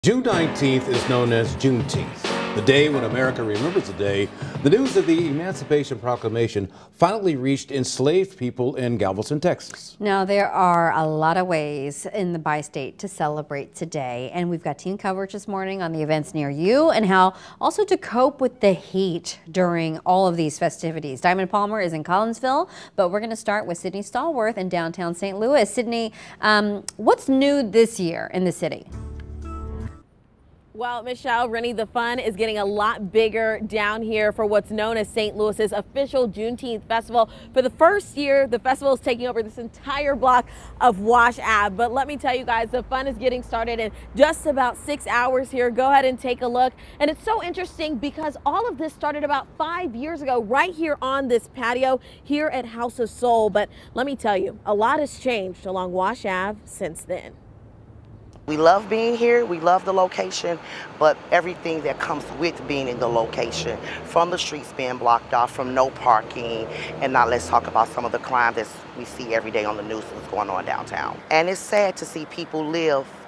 June 19th is known as Juneteenth, the day when America remembers the day the news of the Emancipation Proclamation finally reached enslaved people in Galveston, Texas. Now, there are a lot of ways in the bi-state to celebrate today, and we've got team coverage this morning on the events near you and how also to cope with the heat during all of these festivities. Diamond Palmer is in Collinsville, but we're going to start with Sydney Stallworth in downtown St. Louis. Sydney, what's new this year in the city? Well, Michelle, Rennie, the fun is getting a lot bigger down here for what's known as St. Louis's official Juneteenth festival. For the first year, the festival is taking over this entire block of Wash Ave. But let me tell you guys, the fun is getting started in just about 6 hours here. Go ahead and take a look. And it's so interesting because all of this started about 5 years ago right here on this patio here at House of Soul. But let me tell you, a lot has changed along Wash Ave since then. We love being here, we love the location, but everything that comes with being in the location, from the streets being blocked off, from no parking, and now let's talk about some of the crime that we see every day on the news that's going on downtown. And it's sad to see people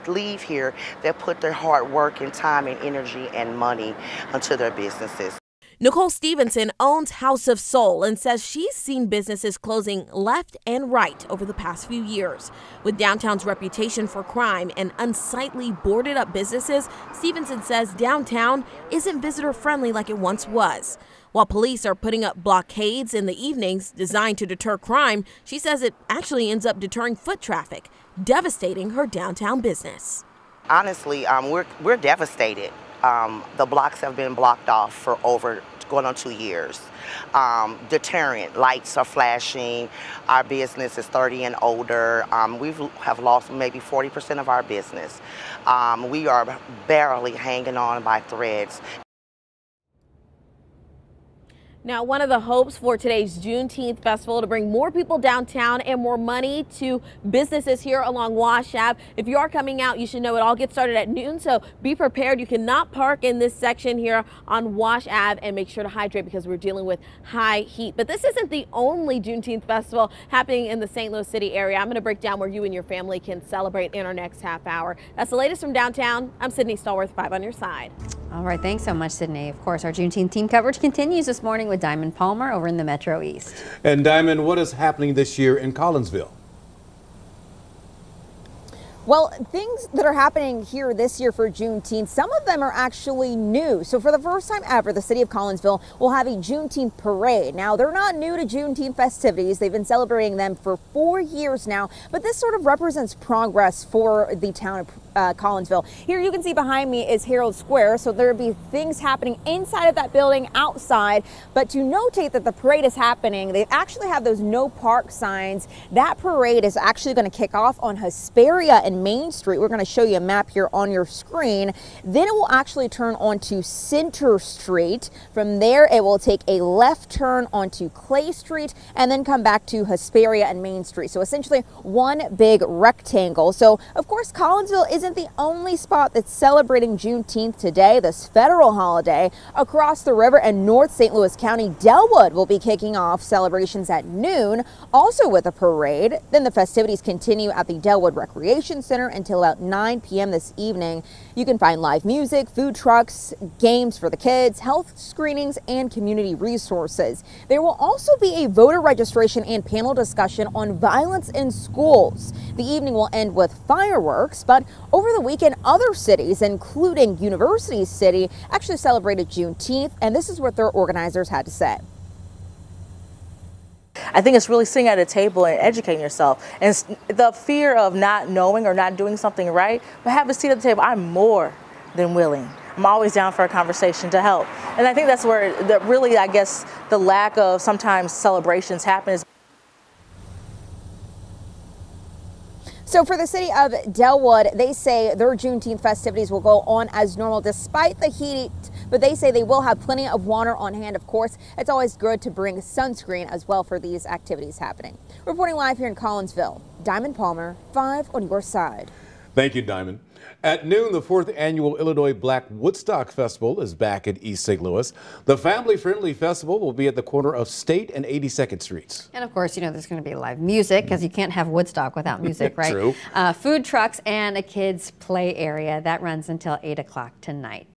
leave here that put their hard work and time and energy and money into their businesses. Nicole Stevenson owns House of Soul and says she's seen businesses closing left and right over the past few years. With downtown's reputation for crime and unsightly boarded up businesses, Stevenson says downtown isn't visitor friendly like it once was. While police are putting up blockades in the evenings designed to deter crime, she says it actually ends up deterring foot traffic, devastating her downtown business. Honestly, we're devastated. The blocks have been blocked off for going on 2 years. Deterrent lights are flashing. Our business is 30 and older. We have lost maybe 40% of our business. We are barely hanging on by threads. Now, one of the hopes for today's Juneteenth festival to bring more people downtown and more money to businesses here along Wash Ave. If you are coming out, you should know it all gets started at noon, so be prepared. You cannot park in this section here on Wash Ave, and make sure to hydrate because we're dealing with high heat. But this isn't the only Juneteenth festival happening in the St. Louis City area. I'm going to break down where you and your family can celebrate in our next half hour. That's the latest from downtown. I'm Sydney Stallworth, 5 on your side. All right, thanks so much, Sydney. Of course, our Juneteenth team coverage continues this morning with Diamond Palmer over in the Metro East. And Diamond, what is happening this year in Collinsville? Well, things that are happening here this year for Juneteenth, some of them are actually new. So for the first time ever, the city of Collinsville will have a Juneteenth parade. Now, they're not new to Juneteenth festivities. They've been celebrating them for 4 years now, but this sort of represents progress for the town of Collinsville. Here you can see behind me is Herald Square, so there'll be things happening inside of that building, outside. But to notate that the parade is happening, they actually have those no park signs. That parade is actually going to kick off on Hesperia and Main Street. We're going to show you a map here on your screen. Then it will actually turn onto Center Street. From there, it will take a left turn onto Clay Street and then come back to Hesperia and Main Street. So essentially one big rectangle. So of course, Collinsville isn't the only spot that's celebrating Juneteenth today, this federal holiday. Across the river in North St. Louis County, Delwood will be kicking off celebrations at noon, also with a parade. Then the festivities continue at the Delwood Recreation Center until about 9 p.m. this evening. You can find live music, food trucks, games for the kids, health screenings, and community resources. There will also be a voter registration and panel discussion on violence in schools. The evening will end with fireworks, but over the weekend, other cities, including University City, actually celebrated Juneteenth, and this is what their organizers had to say. I think it's really sitting at a table and educating yourself. And the fear of not knowing or not doing something right, but have a seat at the table. I'm more than willing. I'm always down for a conversation to help. And I think that's where really, I guess, the lack of sometimes celebrations happens. So for the city of Delwood, they say their Juneteenth festivities will go on as normal despite the heat, but they say they will have plenty of water on hand. Of course, it's always good to bring sunscreen as well for these activities happening. Reporting live here in Collinsville, Diamond Palmer, 5 on your side. Thank you, Diamond. At noon, the 4th annual Illinois Black Woodstock Festival is back at East St. Louis. The family-friendly festival will be at the corner of State and 82nd Streets. And of course, you know, there's going to be live music because you can't have Woodstock without music, right? True. Food trucks and a kids' play area that runs until 8 o'clock tonight.